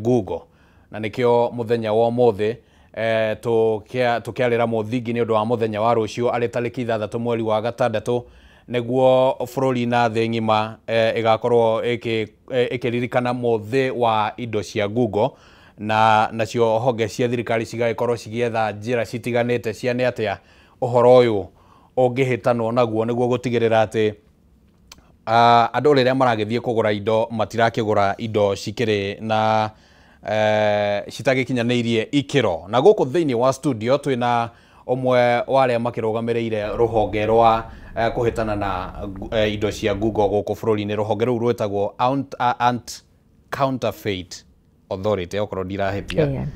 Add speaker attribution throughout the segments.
Speaker 1: Google na nikio muthenya wa mothe tukiarira muthingi ni undu wa muthenya wa rucio ari tariki 6 mweri wa gatandatu neguo bururi na thi ngima igakorwo ikiririkana muthi wa indo cia Google na nacio honge cia thirikari cigakorwo cigietha njira citiganite cia ni atia uhoro uyu ungihitanwo naguo niguo gutigirira ati andu riria maragithie kugura indo matirakigura indo cikiri na citagikinyanirie ikiro. Na guku thiini wa studio twina omwe wale makirugamireire ruhonge rwa kuhitana na indo cia Google guku bururi-ini. Ruhonge ru rwetagwo Counterfeit Authority okoro ndirahetia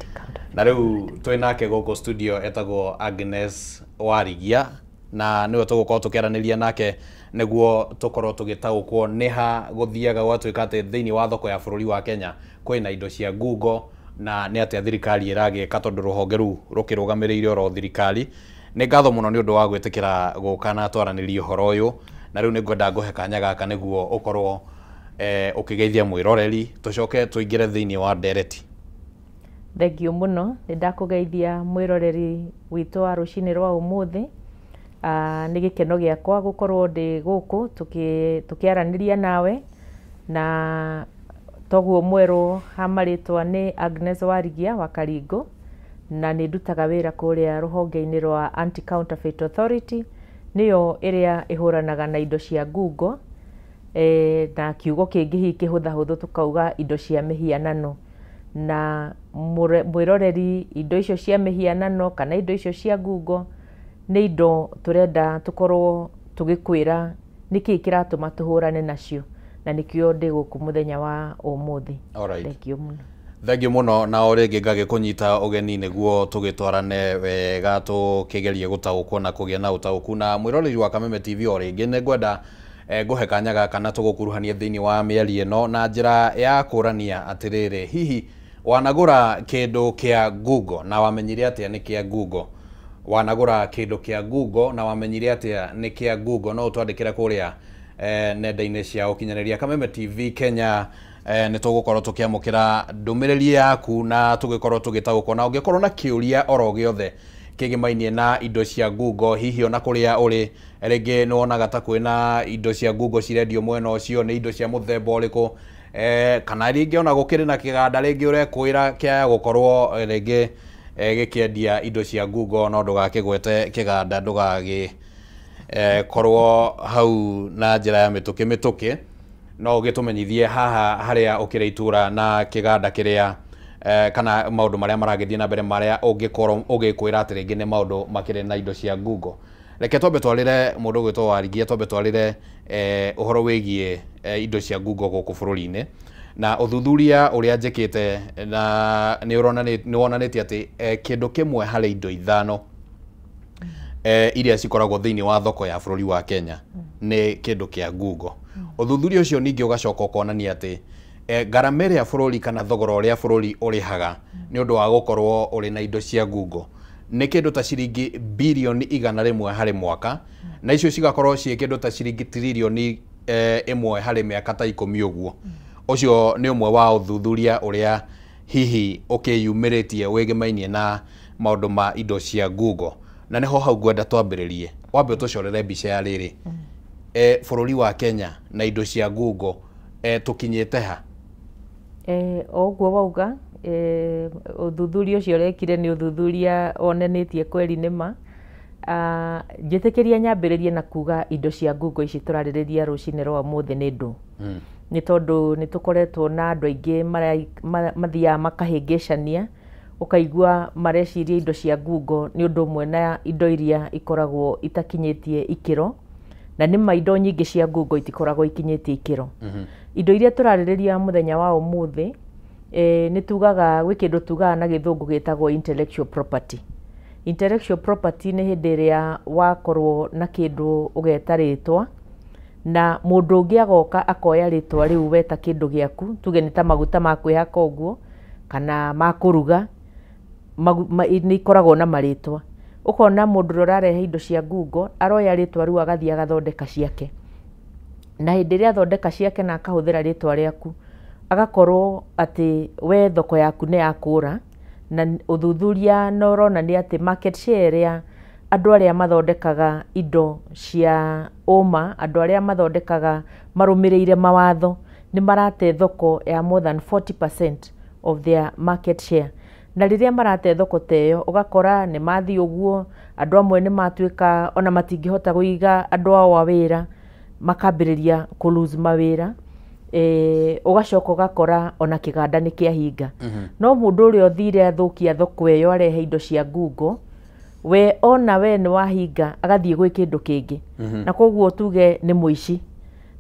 Speaker 1: na riu twinake guku studio etagwo Agnes Warigia na niwe tugukorwo tukiaraniria nake neguo tukorwo tugitaukwo niha guthiaga gwatuika ati thiini wa thoko ya bururi wa Kenya kwina indo cia Google na ni atia thirikari iragika tondu ruhonge ru rukirugamireire ro thirikari. Ni ngatho muno ni undu wa gwitikira guka na twaranirie uhoro uyu na riu ni ngwenda nguhe kanya gaka neguo ukorwo ukigeithia mwiroreri tucoke tuingire thiini wa ndereti.
Speaker 2: Thengio muno ni ndakugeithia mwiroreri witu wa rucini rwa umuthi. Ni gikeno giakwa gukorwo ndi guku tukiaraniria nawe na toguo mweru hamaritwa ni Agnes Warigia wa Karingo na ni ndutaga wira kuria ruhonge-ini rwa Anti-Counterfeit Authority niyo iria ihuranaga na indo cia Google na kiugo kingi hi kihutha tukauga indo cia mihianano na mwiroreri indo icio cia mihianano kana indo icio cia Google ni indo turenda tukorwo tugikwira niki kiratuma tuhurane nacio na nikio ndi guku muthenya wa umuthi.
Speaker 1: Thengio muno na oringi ngagikunyita ugeni niguo tugitwarane wega tukigerie gutaukwo na kugia na utauku na mwiroreri wa Kameme TV oringi ni ngwenda nguhe kanya gaka na tugukuruhania thiini wa miari ino na njira ya kurania atiriri hihi wanagura kindu kia Google na wamenyire atia ni kia Google wanagura kindu kia Google na wamenyire atia ni kia Google no twandikira kuria nenda-ini cia ukinyaneria Kameme TV Kenya ni tugukorwo tukiamukira ndumiriri yaku na tugikorwo tugitaukwo na ungikorwo na kiuria oro giothe kigimainie na indo cia Google hihi ona kuria uri ringi ni wonaga ta kwina indo cia Google cirendio mwena ucio ni indo cia muthemba uriku kana ringi ona gukiri na kiganda ringi urekwira kia gukorwo ringi gikiendia indo cia Google no ndugakigwete kiganda ndugagi korwo hau na njira ya mituki no gitumenyithie haha haria ukire itura na kiganda kiria kana maundu maria maragithie na mbere maria ungikorwo ugikwira ati ringi ni maundu makire na indo cia Google. Reke twambe twarire mundu gwitwo Warigia twambe twarire uhoro wigie indo cia Google guku bururi-ini na uthuthuria uria njikite na ni wonanitie ati kindu kimwe hari indo ithano iria cikoragwo thiini wa thoko ya bururi wa Kenya ni kindu kia Google. Uthuthuria ucio ningi ugacoka ukonania ati garama ya bururi kana thogora uria bururi urihaga ni undu wa gukorwo uri na indo cia Google ni kindu ta ciringi bilioni 100 hari mwaka na icio cigakorwo cie kindu ta ciringi trilioni 1 hari miaka ta 10 uguo. Ucio ni umwe wa uthuthuria uria hihi ukiyumiritie wigimainie na maundu ma indo cia Google na niho hau ngwenda twambiririe wambe tucorere mbica ya riri bururi wa Kenya na indo cia Google tukinyete ha
Speaker 2: oguo wauga uthuthuria ucio rekire ni uthuthuria onanitie kweli nima njitikiria nyambiririe na kuga indo cia Google ici turaririria rucini rwa muthi ni ndu ni tondu ni tukoretwo na andu aingi mathia makahingicania ukaigua mareciria indo cia Google ni undu umwe na indo iria ikoragwo itakinyitie ikiro na nima indo nyingi cia Google itikoragwo ikinyitie ikiro. Indo iria turaririria muthenya wa umuthi ni tugaga gwi kindu tugaga na githungu gitagwo intellectual property. Intellectual property ni hindi iria wakorwo na kindu ugeta ritwa na mundu ungi agoka akoya ritwa riu weta kindu giaku tuge ni ta maguta ma kwihaka uguo kana ma kuruga ni ikoragwo na maritwa ukona mundu urarehe indo cia Google aroya ritwa riu agathia agathondeka ciake na hindi iria athondeka ciake na akahuthira ritwa riaku agakorwo ati we thoko yaku nĩ yakũra, na uthuthuria no ronania ati market share ya andũ arĩa mathondekaga indo cia ũma, andũ arĩa mathondekaga marũmĩrĩire mawatho nĩ marate thoko ya more than 40% of their market share. Na rĩrĩa marate thoko teyo ugakora nĩ mathiĩ ũguo, andũ amwe nĩ matuĩka ona matingĩhota kũiga andũ ao a wĩra, makambĩrĩria kũ lose mawĩra, ugacoka ugakora ona kĩganda nĩ kĩahinga. No mũndũ ũrĩa ũthire athũkia thoko ĩyo arehe indo cia Google, we ona we nĩ wahinga agathiĩ gwĩ kĩndũ kĩngĩ, na koguo tuge nĩ mũici.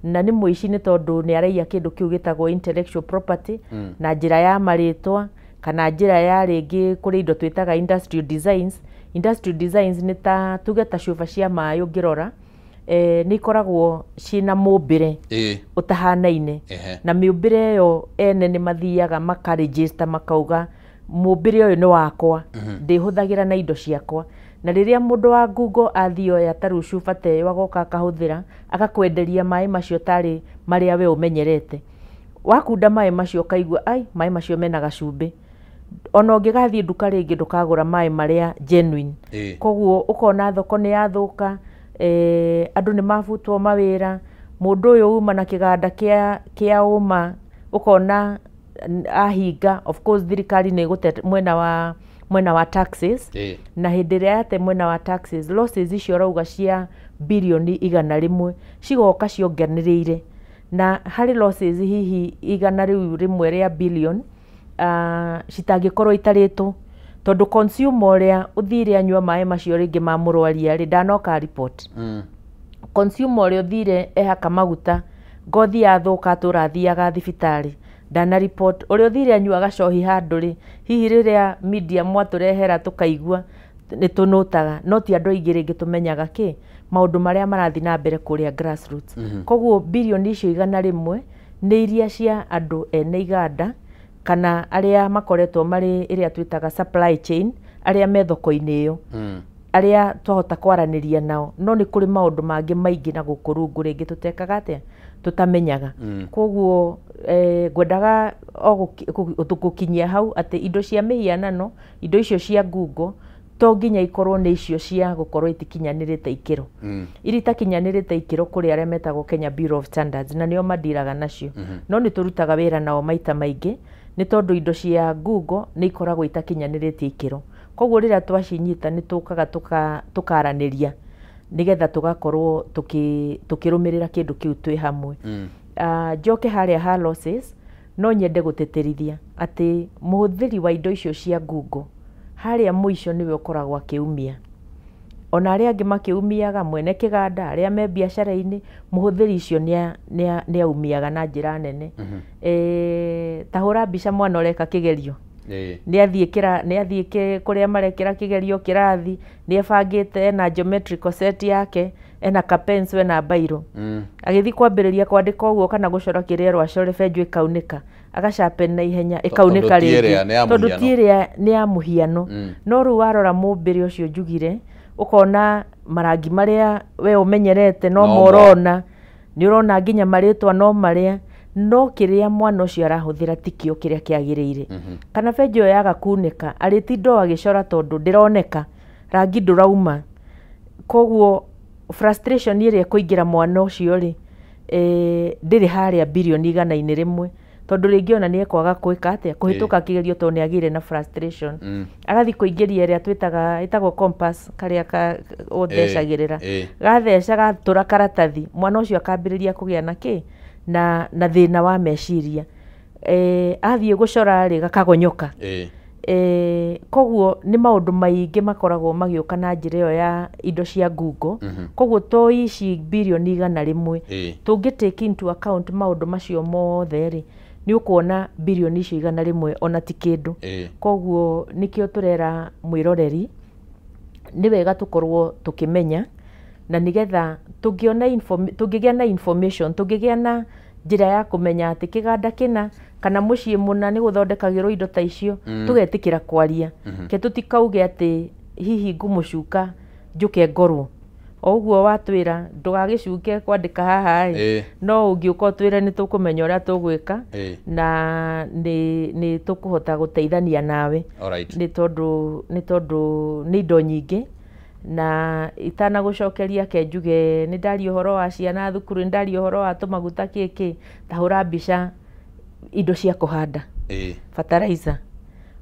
Speaker 2: Na nĩ mũici nĩ tondũ nĩ araiya kĩndũ kĩu gĩtagwo intellectual property na njĩra ya marĩtwa, kana njĩra ya rĩngĩ kũrĩ indo twĩtaga industrial designs. Industrial designs nĩ ta tuge ta cuba cia maĩ ũngĩrora, nĩ ikoragwo ciĩna mũmbĩre ũtahanaine, na mĩũmbĩre ĩyo ene nĩ mathiaga makaregister makauga mũmbĩre ũyũ nĩ wakwa, ndĩhũthagĩra na indo ciakwa. Na rĩrĩa mũndũ wa Google athiĩ oya ta rĩu cuba ta ĩyo agoka akahũthĩra, agakwenderia maĩ macio tarĩ marĩa we ũmenyerete, wakunda maĩ macio ukaigua ai maĩ macio mena gacumbĩ, ona ũngĩgathiĩ nduka rĩngĩ ndũkagũra maĩ marĩa genuine. Koguo ukona thoko nĩ yathũka, andũ nĩ mabutwo mawĩra, mũndũ ũyũ uma na kĩganda kĩa ũma ukona ahinga. Of course thirikari nĩ gũte mwena wa taxes, na hĩndĩ ĩrĩa yate mwena wa taxes, losses icio rauga cia birioni 100 cigoka cionganĩrĩire, na harĩ losses hihi 100 rĩu rĩmwe rĩa billion citangĩkorwo itarĩtwo, tondũ consumer ũrĩa ũthire anyua maĩ macio rĩngĩ ma mũrwaria rĩ ndanoka report. Consumer ũrĩa ũthire ehaka maguta, ngothi yathũka tũrathiaga thibitarĩ, ndana report. Ũrĩa ũthire anyua gacohi handũ rĩ, hihi rĩrĩa media mwatũrehera tukaigua nĩ tũnũtaga, no ti andũ aingĩ rĩngĩ tũmenyaga maũndũ marĩa marathiĩ na mbere kũrĩa grassroots. Koguo birioni icio 100 nĩ iria cia andũ ene iganda, kana arĩa makoretwo marĩ ĩrĩa twĩtaga supply chain, arĩa me thoko-inĩ ĩyo, arĩa twahota kwaranĩria nao. No nĩ kũrĩ maũndũ mangĩ maingĩ na gũkũ rungu rĩngĩ tũtekaga atĩa, tũtamenyaga. Koguo ngwendaga gũkinyia hau atĩ indo cia mĩhianano, indo icio cia Google to nginya ikorwo nĩ icio cia gũkorwo itikinyanĩrĩte ikĩro. Iria itakinyanĩrĩte ikĩro kũrĩ arĩa metagwo Kenya Bureau of Standards, na nĩo mandiraga nacio. No nĩ tũrutaga wĩra nao maita maingĩ, nĩ tondũ indo cia Google nĩ ikoragwo itakinyanĩrĩte ikĩro. Koguo rĩrĩa twacinyita nĩ tũkaga tukaranĩria nigetha tugakorwo tukirũmĩrĩra kĩndũ kĩu twĩ hamwe. Njoke harĩa ha losses, no nyende gũteterithia atĩ mũhũthĩri wa indo icio cia Google harĩa mũico nĩwe ũkoragwo akĩumia. Ona arĩa angĩ makĩumiaga, mwene kĩganda, arĩa me biacara-inĩ, mũhũthĩri icio nĩ aumiaga na njĩra nene. Tahũra mbica mwana ũreka kĩgerio, nĩ athiĩ kũrĩa marekĩra kĩgerio kĩrathi, nĩ ebangĩte, ena geometrical set yake, ena kapenso, ena bairo, agĩthiĩ kwambĩrĩria kwandĩka ũguo kana gũcora kĩrĩa acore benjũ ĩkaunĩka, agacapen na ihenya ĩkaunĩka rĩngĩ, tondũ ti ĩrĩa nĩ ya mũhiano. No rĩu warora mũmbĩre ũcio njugire, ukona marangi marĩa we ũmenyerete no morona, nĩ ũrona nginya marĩtwa no marĩa, no kĩrĩa mwana ũcio arahũthĩra tikio kĩrĩa kĩagĩrĩire. Kana benjũ ĩyo yaga kunĩka, arĩtinda agĩcora tondũ ndĩroneka, rangi ndũrauma. Koguo frustration ĩrĩa kũingĩra mwana ũcio rĩ, ndĩrĩ harĩa birioni 100, tondũ rĩngĩ ona nĩ ekwaga kwĩka atĩa, kũhĩtũka kĩgerio tondũ nĩ agĩire na frustration. Agathiĩ kũingĩria ĩrĩa ĩtagwo compass, karĩa ũthecagĩrĩra, gatheca gatũra karatathi, mwana ũcio akambĩrĩria kũgĩa na thĩna wa meciria. Athiĩ gũcora rĩ gakagonyoka. Koguo nĩ maũndũ maingĩ makoragwo magĩũka na njĩra ĩyo ya indo cia Google. Koguo to ici birioni 100 tũngĩ take into account maũndũ macio mothe rĩ, nĩ ũkuona birioni icio 100 ona ti kĩndũ. Koguo nĩkĩo tũrera mwĩroreri nĩ wega tũkorwo tũkĩmenya, na nĩgetha tũngĩgĩa na information, tũngĩgĩa na njĩra ya kũmenya atĩ kĩganda kĩna kana mũciĩ mũna nĩ gũthondekagĩrwo indo ta icio, tũgetĩkĩra kwaria. Ke tũtikauge atĩ hihi ngũmũcuka njũke ngorwo, o uguo watwira ndugagicunge kwandika haha no ungiuka twire ni tukumenya uria tugwika na ni tukuhota guteithania nawe ni tondu ni indo nyingi na itana gucokeria ke njuge ni ndari uhoro wa ciana thukuru, ni ndari uhoro wa tumaguta kiki tahura mbica indo cia kuhanda fertilizer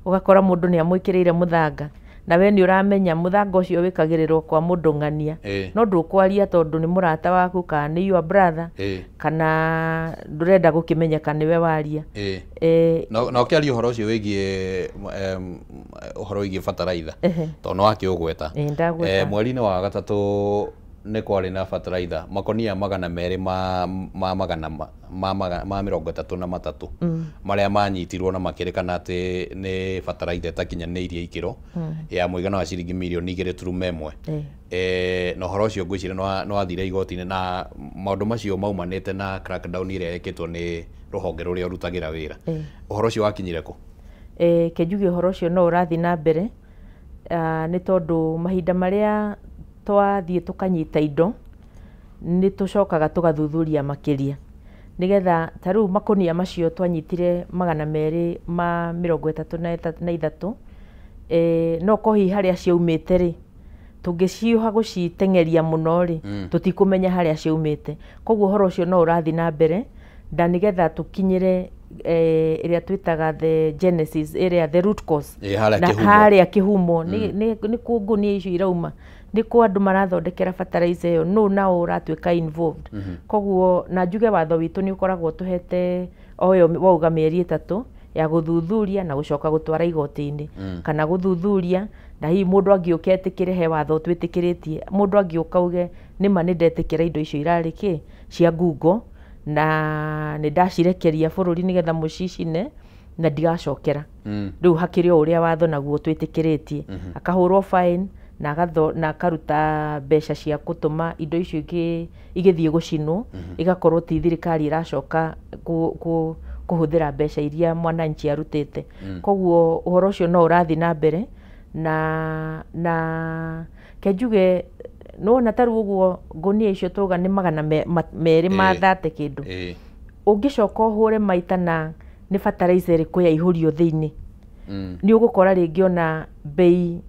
Speaker 2: ugakora mundu ni amwikirire muthanga na we ni uramenya muthanga ucio wikagirirwo kwa mundu ngania no ndukwaria tondu ni murata waku kana ni your brother kana ndurenda gukimenyeka niwe waria
Speaker 1: no kiaria uhoro ucio wigie uhoro wigie fertilizer tondu wakiugweta mweri-ini wa gatatu ni kwari na fertilizer makonia 200 ma 33 maria manyitirwo na makirikana ati ni fertilizer itakinyaniirie ikiro ya muigana wa ciringi mirioni 2.1 no horo ucio ngwicire no wathire igoti-ini na maundu macio maumanite na crackdown iria yekitwo ni ruhonge ruria rutagira wira uhoro ucio wakinyire ku
Speaker 2: kejuge uhoro ucio no urathi na mbere ni tondu mahinda maria twathie tukanyita indo ni tucokaga tugathuthuria makiria nigetha taru makonia macio twanyitire 233 no kohi haria ciaumite ri tungiciuha gucitengeria muno ri tutikumenya haria ciaumite koguo horo ucio no urathi na mbere nda nigetha tukinyire iria twitaga the genesis area the root cause haria kihumo ni kungunia icio irauma ni ku andu marathondekera fertilizer iyo no nao uratwika involved koguo na njuge watho witu ni ukoragwo tuhete oyo wauga mieri 3 ya guthuthuria na gucoka gutwara igoti-ini kana guthuthuria na hi mundu angiuka etikire he watho twitikiritie mundu angiuka uge ni ma ni ndetikira indo icio irari ki cia Google na ni ndacirekeria bururi nigetha mucicine na ndigacokera riu hakiri uria watho naguo twitikiritie akahurwo fine na akaruta mbeca cia gutuma indo icio igithie gucinwo igakorwo ti thirikari iracoka kuhuthira mbeca iria mwananchi arutite koguo uhoro ucio no urathi na mbere na kejuge no na taru uguo ngonia icio tuga ni 230 kindu ungicoka uhure maita na ni fertilizer iriku ya ihurio thiini ni ugukora ringi ona bei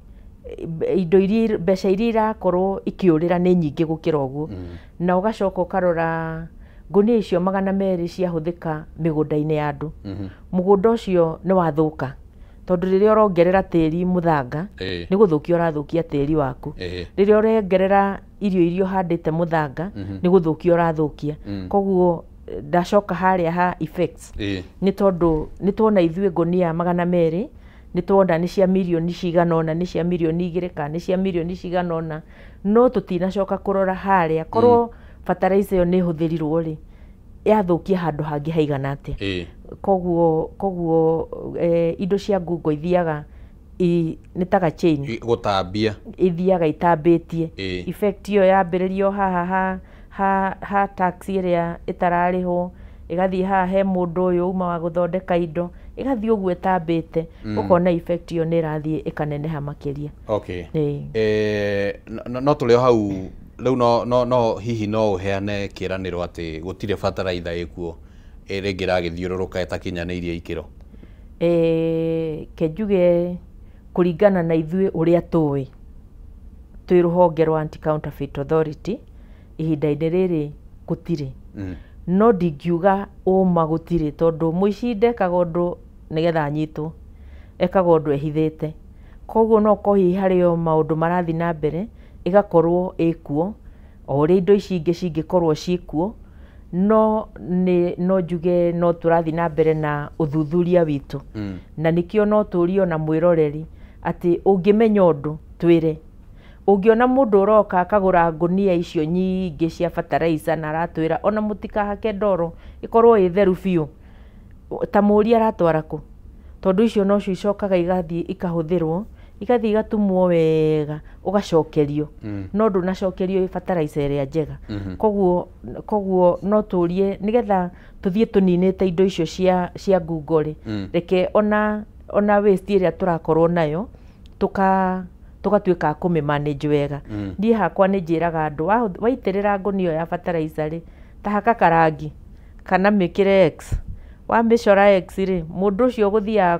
Speaker 2: indo iria mbeca iria irakorwo ikiurira ni nyingi gukira uguo na ugacoka ukarora ngonia icio 200 ciahuthika migunda-ini ya andu mugunda ucio ni wathuka tondu riria urongerera tiri muthanga ni guthukia urathukia tiri waku riria urengerera irio handite muthanga ni guthukia urathukia koguo ndacoka haria ha effects ni tondu ni tuona ithue ngonia 200 ni tuona ni cia milioni ciganona ni cia milioni 2 kana ni cia milioni ciganona no tutinacoka kurora haria korwo fertilizer iyo ni huthirirwo ri yathukia handu hangi haigana atia koguo indo cia Google ithiaga ni taga chain
Speaker 1: gutambia
Speaker 2: ithiaga itambitie effect iyo yambiririo haha ha tax iria itarariho igathie haha he mundu uyu uma wa guthondeka indo igathie uguo itambite ukona effect iyo ni rathie ikaneneha makiria
Speaker 1: no tulio hau riu no hihi no uheane kiraniro ati gutire fertilizer ikuo ringi ragithiururuka itakinyaniirie ikiro
Speaker 2: kejuge kuringana na ithue uria twi ruhonge rwa Anti-Counterfeit Authority ihinda-ini riri gutire no ndingiuga uma gutire tondu muici ndekaga undu nigetha anyitwo ekaga undu ehithite koguo no kohi hario maundu marathi na mbere igakorwo ikuo o ri indo ici ingi cingikorwo ciikuo no njuge no turathi na mbere na uthuthuria witu na nikio no turio na mwiroreri ati ungimenya undu twire ungiona mundu uroka akagura ngonia icio nyingi cia fertilizer na aratwira ona mutikahake ndoro ikorwo itheru biu ta muri aratwara ku tondu icio no cio icokaga igathie ikahuthirwo igathie igatumwo wega ugacokerio no ndunacokerio fertilizer iria njega koguo no turie nigetha tuthie tuninite indo icio cia Google reke ona waste iria turakorwo nayo tugatuika kume manage wega ndie hakwa ni njiraga andu waitirira ngũnia ya fertilizer ri ta haka karangi kana mikire X wa micora X ri mundu ucio guthia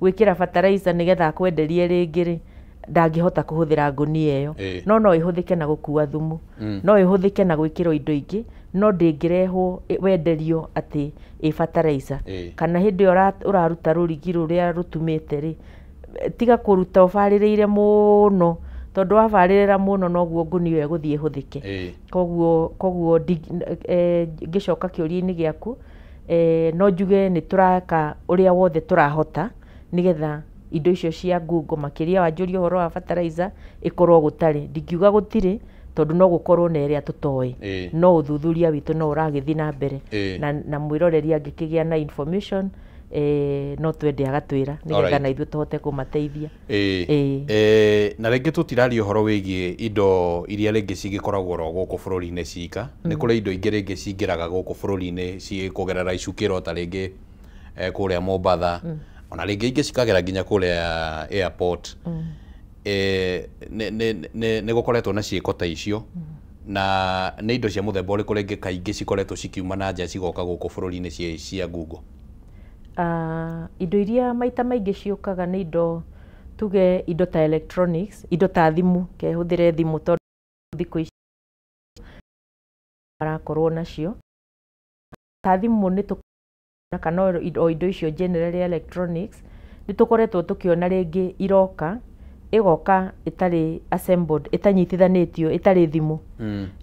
Speaker 2: gwikira fertilizer nigetha kwenderie ringi ri ndangihota kuhuthira ngũnia iyo no ihuthike na gukua thumu no ihuthike na gwikirwo indo ingi no ndingirehwo wenderio ati fertilizer kana hindi uraruta rurigi ruria rutumite ri tiga kuruta ubaririire muno tondu wabaririra muno noguo ngũnia iguthie ihuthike koguo ngicoka kiuria-ini giaku no njuge ni turaka uria wothe turahota nigetha indo icio cia Google makiria wanjuria uhoro wa fertilizer ikorwo gutari ndingiuga gutiri tondu no gukorwo na iria tutoi no uthuthuria witu no uragithi na mbere na mwiroreri angikigia na information no twende agatwira nigetha na ithu tuhote kumateithia
Speaker 1: na ringi tutirari uhoro wigie indo iria ringi cigikoragwo ro guku bururi-ini cika ni kuri indo ingi ringi cingiraga guku bururi-ini kugerera icukiro ta ringi kuria Mombatha ona ringi ingi cikagera nginya kuria airport ne gukoretwo na ciiko ta icio na ni indo cia muthemba uriku ringi kaingi cikoretwo cikiuma na nja cigoka guku bururi-ini cia Google
Speaker 2: indo iria maita maingi ciukaga ni indo tuge indo ta electronics indo ta thimu ke huthire thimu tondu thikũ ici arakorwo nacio ta thimu ni kana indo icio general electronics ni tukoretwo tukiona ringi iroka igoka itari assembled itanyitithanitio itari thimu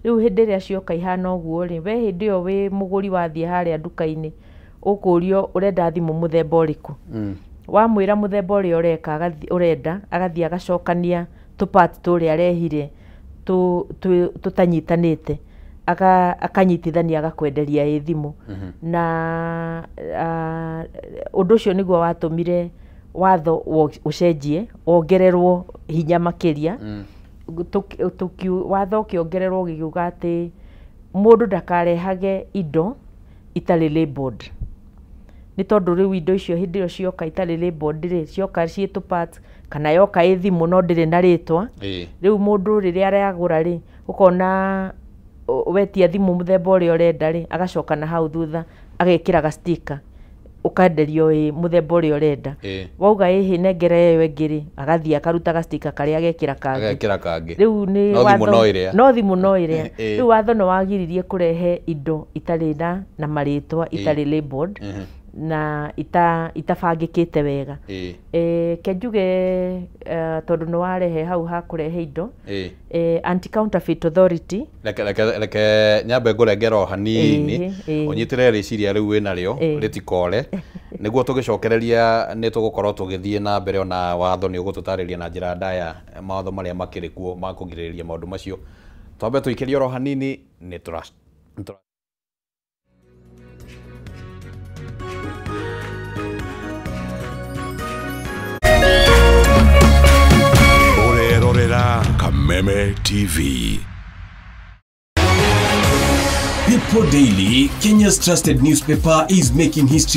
Speaker 2: riu hindi ria cioka ihana uguo ri we hindi iyo wi muguri wathie haria nduka-ini ukurio urenda thimu muthemba uriku wamwira muthemba uria ureka urenda agathie agacokania tu part turia arehire tutanyitanite akanyitithania agakwenderia i thimu na undu ucio niguo watumire watho ucenjie wongererwo hinya makiria watho ukiongererwo giuga ati mundu ndakarehage indo itari labeled ni tondu riu indo icio hindi io cioka itari labeled ri cioka cie tu parts kana yoka i thimu no ndiri na ritwa riu mundu riria aragura ri ukona wetia thimu muthemba uria urenda ri agacoka na hau thutha agekira ga sticker ukanderio i muthemba uria urenda wauga ihi nengere iyo ingiri agathie akaruta ga sticker karia agekira kangi riu ni no thimu no iria riu watho no wagiririe kurehe indo itari na maritwa itari labeled na itabangikite wega ke njuge tondu no warehe hau ha kurehe indo anti counterfeit authority
Speaker 1: leke nyambe ngurengera hanini unyitire riciria riu wina rio ritikore niguo tugicokereria ni tugukorwo tugithie na mbere ona watho ni ugututariria na njira ndaya mawatho maria makiri kuo ma kugiririria maundu macio twambe tuikirie ro hanini ni trust
Speaker 3: Kameme TV.
Speaker 4: People Daily, Kenya's trusted newspaper, is making history.